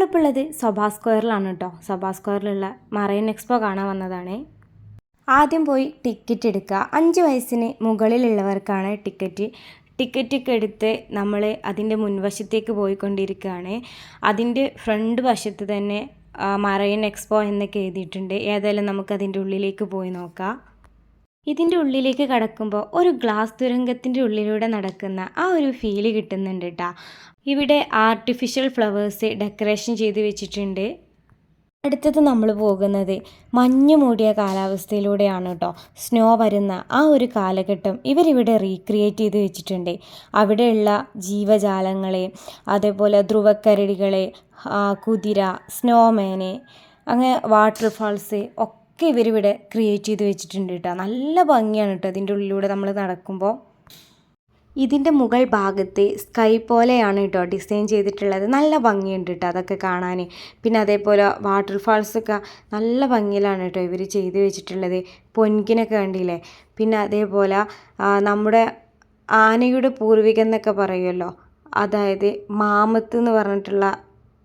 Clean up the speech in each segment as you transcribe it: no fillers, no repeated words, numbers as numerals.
നമ്മളിപ്പോൾ ഉള്ളത് സഭാ സ്ക്വയറിലാണ് കേട്ടോ. സഭാ സ്ക്വയറിലുള്ള മറൈൻ എക്സ്പോ കാണാൻ വന്നതാണ്. ആദ്യം പോയി ടിക്കറ്റ് എടുക്കുക. 5 വയസ്സിന് മുകളിലുള്ളവർക്കാണ് ടിക്കറ്റൊക്കെ എടുത്ത് നമ്മൾ അതിൻ്റെ മുൻവശത്തേക്ക് പോയിക്കൊണ്ടിരിക്കുകയാണ്. അതിൻ്റെ ഫ്രണ്ട് വശത്ത് തന്നെ മറൈൻ എക്സ്പോ എന്നൊക്കെ എഴുതിയിട്ടുണ്ട്. ഏതായാലും നമുക്കതിൻ്റെ ഉള്ളിലേക്ക് പോയി നോക്കാം. ഇതിൻ്റെ ഉള്ളിലേക്ക് കടക്കുമ്പോൾ ഒരു ഗ്ലാസ് തുരങ്കത്തിൻ്റെ ഉള്ളിലൂടെ നടക്കുന്ന ആ ഒരു ഫീല് കിട്ടുന്നുണ്ട് കേട്ടോ. ഇവിടെ ആർട്ടിഫിഷ്യൽ ഫ്ലവേഴ്സ് ഡെക്കറേഷൻ ചെയ്ത് വെച്ചിട്ടുണ്ട്. അടുത്തത് നമ്മൾ പോകുന്നത് മഞ്ഞ് മൂടിയ കാലാവസ്ഥയിലൂടെയാണ് കേട്ടോ. സ്നോ വരുന്ന ആ ഒരു കാലഘട്ടം ഇവരിവിടെ റീക്രിയേറ്റ് ചെയ്ത് വെച്ചിട്ടുണ്ട്. അവിടെയുള്ള ജീവജാലങ്ങളെ, അതേപോലെ ധ്രുവക്കരടികളെ, കുതിര, സ്നോമാന്, അങ്ങനെ വാട്ടർഫാൾസ് ഒക്കെ ഇവരിവിടെ ക്രിയേറ്റ് ചെയ്ത് വെച്ചിട്ടുണ്ട് കേട്ടോ. നല്ല ഭംഗിയാണ് കേട്ടോ അതിൻ്റെ ഉള്ളിലൂടെ നമ്മൾ നടക്കുമ്പോൾ. ഇതിൻ്റെ മുകൾ ഭാഗത്ത് സ്കൈ പോലെയാണ് കേട്ടോ ഡിസൈൻ ചെയ്തിട്ടുള്ളത്. നല്ല ഭംഗിയുണ്ട് കേട്ടോ അതൊക്കെ കാണാൻ. പിന്നെ അതേപോലെ വാട്ടർഫാൾസൊക്കെ നല്ല ഭംഗിയിലാണ് കേട്ടോ ഇവർ ചെയ്ത് വെച്ചിട്ടുള്ളത്. പൊൻകിനൊക്കെ കണ്ടില്ലേ. പിന്നെ അതേപോലെ നമ്മുടെ ആനയുടെ പൂർവികൻ എന്നൊക്കെ പറയുമല്ലോ, അതായത് മാമത്ത് എന്ന് പറഞ്ഞിട്ടുള്ള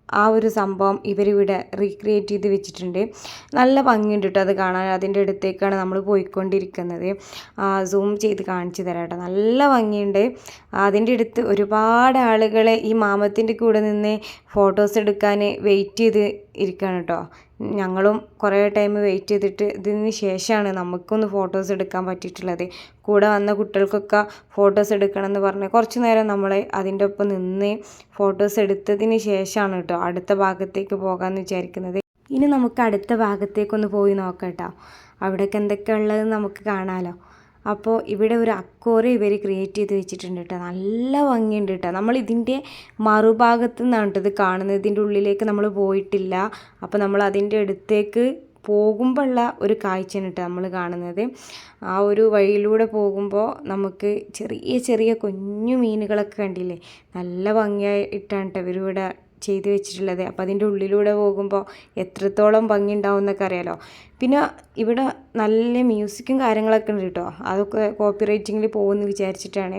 ആ ഒരു സംഭവം ഇവരിവിടെ റീക്രിയേറ്റ് ചെയ്ത് വെച്ചിട്ടുണ്ട്. നല്ല ഭംഗിയുണ്ട് കേട്ടോ അത് കാണാൻ. അതിൻ്റെ അടുത്തേക്കാണ് നമ്മൾ പോയിക്കൊണ്ടിരിക്കുന്നത്. സൂം ചെയ്ത് കാണിച്ചു തരാം കേട്ടോ. നല്ല ഭംഗിയുണ്ട്. അതിൻ്റെ അടുത്ത് ഒരുപാട് ആളുകൾ ഈ മാമത്തിൻ്റെ കൂടെ നിന്ന് ഫോട്ടോസ് എടുക്കാൻ വെയിറ്റ് ചെയ്ത് ഇരിക്കുകയാണ് കേട്ടോ. ഞങ്ങളും കുറേ ടൈം വെയിറ്റ് ചെയ്തിട്ട് ഇതിന് ശേഷമാണ് നമുക്കൊന്ന് ഫോട്ടോസ് എടുക്കാൻ പറ്റിയിട്ടുള്ളത്. കൂടെ വന്ന കുട്ടികൾക്കൊക്കെ ഫോട്ടോസ് എടുക്കണമെന്ന് പറഞ്ഞ് കുറച്ച് നേരം നമ്മൾ അതിൻ്റെ ഒപ്പം നിന്ന് ഫോട്ടോസ് എടുത്തതിന് ശേഷമാണ് കേട്ടോ അടുത്ത ഭാഗത്തേക്ക് പോകാമെന്ന് വിചാരിക്കുന്നത്. ഇനി നമുക്ക് അടുത്ത ഭാഗത്തേക്കൊന്ന് പോയി നോക്കാം കേട്ടോ. അവിടെയൊക്കെ എന്തൊക്കെയാണ് ഉള്ളതെന്ന് നമുക്ക് കാണാമല്ലോ. അപ്പോൾ ഇവിടെ ഒരു അക്വേറിയം ഇവർ ക്രിയേറ്റ് ചെയ്ത് വെച്ചിട്ടുണ്ട് കേട്ടോ. നല്ല ഭംഗിയുണ്ട് കേട്ടോ. നമ്മൾ ഇതിൻ്റെ മറുഭാഗത്തു നിന്നാണ് കേട്ടോ ഇത് കാണുന്നത്. ഇതിൻ്റെ ഉള്ളിലേക്ക് നമ്മൾ പോയിട്ടില്ല. അപ്പോൾ നമ്മൾ അതിൻ്റെ അടുത്തേക്ക് പോകുമ്പോഴുള്ള ഒരു കാഴ്ചയാണ് കേട്ടോ നമ്മൾ കാണുന്നത്. ആ ഒരു വഴിയിലൂടെ പോകുമ്പോൾ നമുക്ക് ചെറിയ ചെറിയ കുഞ്ഞു മീനുകളൊക്കെ കണ്ടില്ലേ. നല്ല ഭംഗിയായിട്ടാണ് കേട്ടോ ഇവരിവിടെ ചെയ്ത് വെച്ചിട്ടുള്ളത്. അപ്പോൾ അതിൻ്റെ ഉള്ളിലൂടെ പോകുമ്പോൾ എത്രത്തോളം ഭംഗി ഉണ്ടാവും എന്നൊക്കെ അറിയാലോ. പിന്നെ ഇവിടെ നല്ല മ്യൂസിക്കും കാര്യങ്ങളൊക്കെ ഉണ്ട് കേട്ടോ. അതൊക്കെ കോപ്പിറൈറ്റിങ്ങിൽ പോകുമെന്ന് വിചാരിച്ചിട്ടാണ്.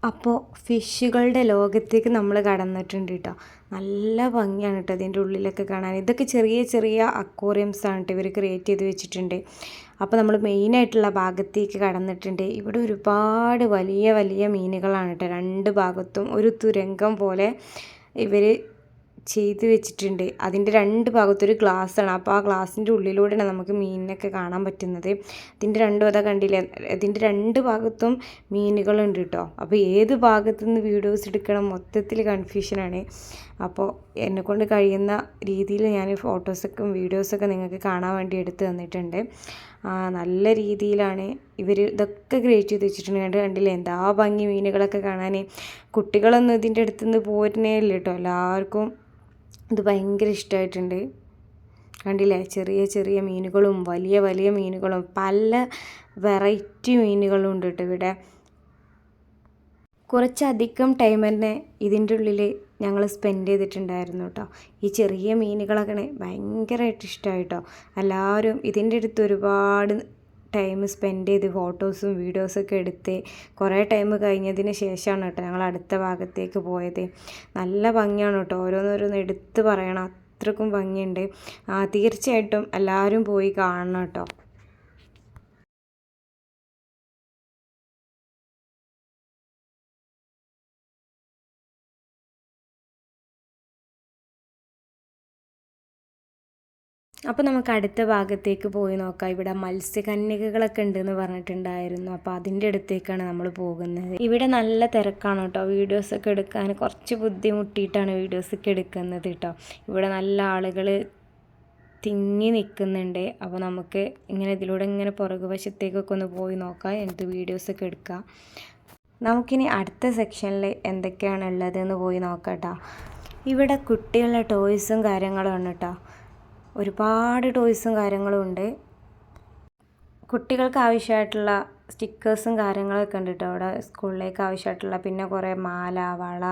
അപ്പോൾ ഫിഷുകളുടെ ലോകത്തേക്ക് നമ്മൾ കടന്നിട്ടുണ്ട് കേട്ടോ. നല്ല ഭംഗിയാണ് കേട്ടോ അതിൻ്റെ ഉള്ളിലൊക്കെ കാണാൻ. ഇതൊക്കെ ചെറിയ ചെറിയ അക്വേറിയംസാണ് കേട്ടോ ഇവർ ക്രിയേറ്റ് ചെയ്ത് വെച്ചിട്ടുണ്ട്. അപ്പോൾ നമ്മൾ മെയിനായിട്ടുള്ള ഭാഗത്തേക്ക് കടന്നിട്ടുണ്ട്. ഇവിടെ ഒരുപാട് വലിയ വലിയ മീനുകളാണ് കേട്ടോ. 2 ഭാഗത്തും ഒരു തുരങ്കം പോലെ ഇവർ ചെയ്ത് വെച്ചിട്ടുണ്ട്. അതിൻ്റെ 2 ഭാഗത്തൊരു ഗ്ലാസ്സാണ്. അപ്പോൾ ആ ഗ്ലാസിൻ്റെ ഉള്ളിലൂടെയാണ് നമുക്ക് മീനിനൊക്കെ കാണാൻ പറ്റുന്നത്. ഇതിൻ്റെ 2 അതാ കണ്ടില്ലേ, ഇതിൻ്റെ 2 ഭാഗത്തും മീനുകളുണ്ട് കേട്ടോ. അപ്പോൾ ഏത് ഭാഗത്തു നിന്ന് വീഡിയോസ് എടുക്കണം മൊത്തത്തിൽ കൺഫ്യൂഷനാണ്. അപ്പോൾ എന്നെക്കൊണ്ട് കഴിയുന്ന രീതിയിൽ ഞാൻ ഫോട്ടോസൊക്കെ വീഡിയോസൊക്കെ നിങ്ങൾക്ക് കാണാൻ വേണ്ടി എടുത്ത് തന്നിട്ടുണ്ട്. നല്ല രീതിയിലാണ് ഇവർ ഇതൊക്കെ ക്രിയേറ്റ് ചെയ്ത് വെച്ചിട്ടുണ്ട്. കണ്ടില്ലേ എന്താ ഭംഗി മീനുകളൊക്കെ കാണാൻ. കുട്ടികളൊന്നും ഇതിൻ്റെ അടുത്തുനിന്ന് പോരുന്നേ ഇല്ല കേട്ടോ. എല്ലാവർക്കും ഇത് ഭയങ്കര ഇഷ്ടമായിട്ടുണ്ട്. കണ്ടില്ലേ ചെറിയ ചെറിയ മീനുകളും വലിയ വലിയ മീനുകളും പല വെറൈറ്റി മീനുകളും ഉണ്ട് കേട്ടോ ഇവിടെ. കുറച്ചധികം ടൈം തന്നെ ഇതിൻ്റെ ഉള്ളിൽ ഞങ്ങൾ സ്പെൻഡ് ചെയ്തിട്ടുണ്ടായിരുന്നു കേട്ടോ. ഈ ചെറിയ മീനുകളൊക്കെ ഭയങ്കരമായിട്ട് ഇഷ്ടമായിട്ടോ. എല്ലാവരും ഇതിൻ്റെ അടുത്ത് ഒരുപാട് ടൈം സ്പെൻഡ് ചെയ്ത് ഫോട്ടോസും വീഡിയോസൊക്കെ എടുത്ത് കുറേ ടൈം കഴിഞ്ഞതിന് ശേഷമാണ് കേട്ടോ ഞങ്ങൾ അടുത്ത ഭാഗത്തേക്ക് പോയത്. നല്ല ഭംഗിയാണ് കേട്ടോ. ഓരോന്നോരോന്ന് എടുത്ത് പറയണം, അത്രക്കും ഭംഗിയുണ്ട്. തീർച്ചയായിട്ടും എല്ലാവരും പോയി കാണണം കേട്ടോ. അപ്പോൾ നമുക്ക് അടുത്ത ഭാഗത്തേക്ക് പോയി നോക്കാം. ഇവിടെ മത്സ്യകന്യകകളൊക്കെ ഉണ്ടെന്ന് പറഞ്ഞിട്ടുണ്ടായിരുന്നു. അപ്പോൾ അതിൻ്റെ അടുത്തേക്കാണ് നമ്മൾ പോകുന്നത്. ഇവിടെ നല്ല തിരക്കാണ് കേട്ടോ. വീഡിയോസൊക്കെ എടുക്കാൻ കുറച്ച് ബുദ്ധിമുട്ടിയിട്ടാണ് വീഡിയോസൊക്കെ എടുക്കുന്നത് കേട്ടോ. ഇവിടെ നല്ല ആളുകൾ തിങ്ങി നിൽക്കുന്നുണ്ട്. അപ്പോൾ നമുക്ക് ഇങ്ങനെ ഇതിലൂടെ ഇങ്ങനെ പുറകുവശത്തേക്കൊക്കെ ഒന്ന് പോയി നോക്കാം, എന്നിട്ട് വീഡിയോസൊക്കെ എടുക്കാം. നമുക്കിനി അടുത്ത സെക്ഷനിൽ എന്തൊക്കെയാണ് ഉള്ളതെന്ന് പോയി നോക്കാം കേട്ടോ. ഇവിടെ കുട്ടികളുടെ ടോയ്സും കാര്യങ്ങളും ആണ് കേട്ടോ. ഒരുപാട് ടോയ്സും കാര്യങ്ങളും ഉണ്ട്. കുട്ടികൾക്ക് ആവശ്യമായിട്ടുള്ള സ്റ്റിക്കേഴ്സും കാര്യങ്ങളൊക്കെ ഉണ്ട് കേട്ടോ അവിടെ. സ്കൂളിലേക്ക് ആവശ്യമായിട്ടുള്ള പിന്നെ കുറേ മാല, വള,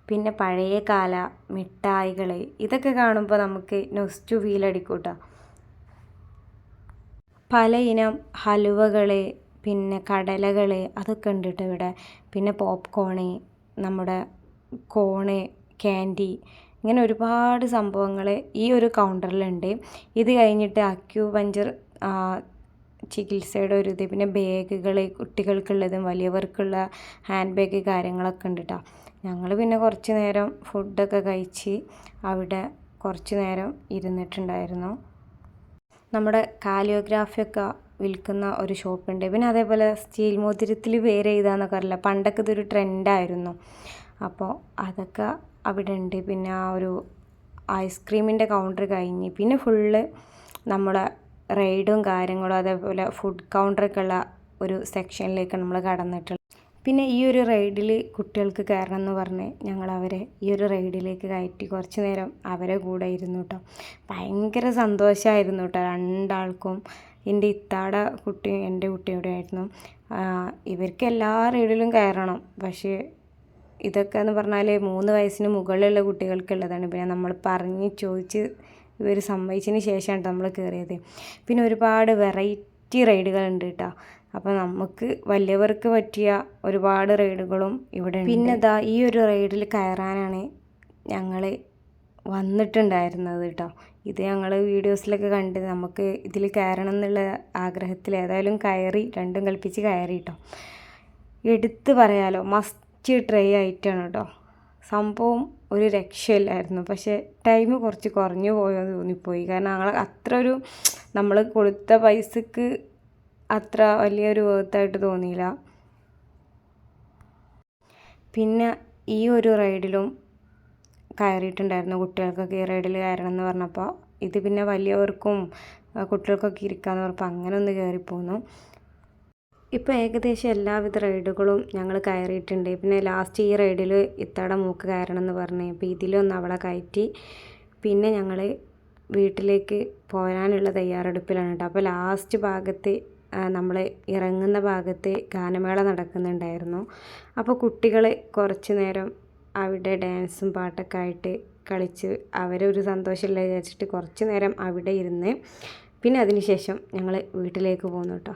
പിന്നെ പഴയ കാല മിഠായികൾ, ഇതൊക്കെ കാണുമ്പോൾ നമുക്ക് നൊസ്റ്റു ഫീൽ അടിക്കും കേട്ടോ. പല ഇനം ഹലുവകൾ, പിന്നെ കടലകൾ, അതൊക്കെ ഉണ്ട് കേട്ടോ ഇവിടെ. പിന്നെ പോപ്കോണ്, നമ്മുടെ കോണ്, ക്യാൻഡി, ഇങ്ങനെ ഒരുപാട് സംഭവങ്ങൾ ഈ ഒരു കൗണ്ടറിലുണ്ട്. ഇത് കഴിഞ്ഞിട്ട് അക്യൂപഞ്ചർ ചികിത്സയുടെ ഒരു ഇത്, പിന്നെ ബാഗുകൾ കുട്ടികൾക്കുള്ളതും വലിയവർക്കുള്ള ഹാൻഡ് ബാഗ് കാര്യങ്ങളൊക്കെ ഉണ്ട് കേട്ടോ. ഞങ്ങൾ പിന്നെ കുറച്ച് നേരം ഫുഡൊക്കെ കഴിച്ച് അവിടെ കുറച്ച് നേരം ഇരുന്നിട്ടുണ്ടായിരുന്നു. നമ്മുടെ കാലിയോഗ്രാഫിയൊക്കെ വിൽക്കുന്ന ഒരു ഷോപ്പുണ്ട്. പിന്നെ അതേപോലെ സ്റ്റീൽ മോതിരത്തിൽ പേര് എഴുതാന്നൊക്കെ അറിയില്ല, പണ്ടൊക്കെ ഇതൊരു ട്രെൻഡായിരുന്നു. അപ്പോൾ അതൊക്കെ അവിടെ ഉണ്ട്. പിന്നെ ആ ഒരു ഐസ്ക്രീമിൻ്റെ കൗണ്ടർ കഴിഞ്ഞ് പിന്നെ ഫുള്ള് നമ്മളെ റൈഡും കാര്യങ്ങളും അതേപോലെ ഫുഡ് കൗണ്ടറൊക്കെ ഉള്ള ഒരു സെക്ഷനിലേക്ക് നമ്മൾ കടന്നിട്ടുള്ളത്. പിന്നെ ഈ ഒരു റൈഡിൽ കുട്ടികൾക്ക് കയറണം എന്ന് പറഞ്ഞ് ഞങ്ങളവരെ ഈ ഒരു റൈഡിലേക്ക് കയറ്റി കുറച്ച് നേരം അവരെ കൂടെ ഇരുന്നു കേട്ടോ. ഭയങ്കര സന്തോഷമായിരുന്നു കേട്ടോ രണ്ടാൾക്കും. എൻ്റെ ഇത്താടെ കുട്ടിയും എൻ്റെ കുട്ടിയും കൂടെ ആയിരുന്നു. ഇവർക്ക് എല്ലാ റൈഡിലും കയറണം, പക്ഷേ ഇതൊക്കെ എന്ന് പറഞ്ഞാൽ 3 വയസ്സിന് മുകളിലുള്ള കുട്ടികൾക്കുള്ളതാണ്. പിന്നെ നമ്മൾ പറഞ്ഞ് ചോദിച്ച് ഇവർ സമ്മതിച്ചതിന് ശേഷമാണ് നമ്മൾ കയറിയത്. പിന്നെ ഒരുപാട് വെറൈറ്റി റൈഡുകളുണ്ട് കേട്ടോ. അപ്പോൾ നമുക്ക് വലിയവർക്ക് പറ്റിയ ഒരുപാട് റൈഡുകളും ഇവിടെ ഉണ്ട്. പിന്നെ ഇതാ ഈ ഒരു റൈഡിൽ കയറാനാണ് ഞങ്ങൾ വന്നിട്ടുണ്ടായിരുന്നത് കേട്ടോ. ഇത് ഞങ്ങൾ വീഡിയോസിലൊക്കെ കണ്ട് നമുക്ക് ഇതിൽ കയറണം എന്നുള്ള ആഗ്രഹത്തിൽ ഏതായാലും കയറി, രണ്ടും കൽപ്പിച്ച് കയറി കേട്ടോ. എടുത്ത് പറയാലോ മസ്റ്റ് ട്രൈ ആയിട്ടാണ് കേട്ടോ. സംഭവം ഒരു രക്ഷയില്ലായിരുന്നു. പക്ഷേ ടൈം കുറച്ച് കുറഞ്ഞു പോയെന്ന് തോന്നിപ്പോയി. കാരണം ഞങ്ങൾ അത്ര ഒരു നമ്മൾ കൊടുത്ത പൈസക്ക് അത്ര വലിയൊരു വേർത്തായിട്ട് തോന്നിയില്ല. പിന്നെ ഈ ഒരു റൈഡിലും കയറിയിട്ടുണ്ടായിരുന്നു കുട്ടികൾക്കൊക്കെ. ഈ റൈഡിൽ കയറണം എന്ന് പറഞ്ഞപ്പോൾ ഇത് പിന്നെ വലിയവർക്കും കുട്ടികൾക്കൊക്കെ ഇരിക്കാമെന്ന് പറഞ്ഞപ്പോൾ അങ്ങനെ ഒന്ന് കയറിപ്പോന്നു. ഇപ്പോൾ ഏകദേശം എല്ലാവിധ റൈഡുകളും ഞങ്ങൾ കയറിയിട്ടുണ്ട്. പിന്നെ ലാസ്റ്റ് ഈ റൈഡിൽ ഇത്തവണ മൂക്ക് കയറണം എന്ന് പറഞ്ഞ് അപ്പോൾ ഇതിലൊന്ന് അവളെ കയറ്റി. പിന്നെ ഞങ്ങൾ വീട്ടിലേക്ക് പോരാനുള്ള തയ്യാറെടുപ്പിലാണ് കേട്ടോ. അപ്പോൾ ലാസ്റ്റ് ഭാഗത്ത് നമ്മൾ ഇറങ്ങുന്ന ഭാഗത്ത് ഗാനമേള നടക്കുന്നുണ്ടായിരുന്നു. അപ്പോൾ കുട്ടികൾ കുറച്ച് നേരം അവിടെ ഡാൻസും പാട്ടൊക്കെ ആയിട്ട് കളിച്ച് അവരൊരു സന്തോഷമില്ല വിചാരിച്ചിട്ട് കുറച്ച് നേരം അവിടെ ഇരുന്ന് പിന്നെ അതിന് ശേഷം ഞങ്ങൾ വീട്ടിലേക്ക് പോന്നു കേട്ടോ.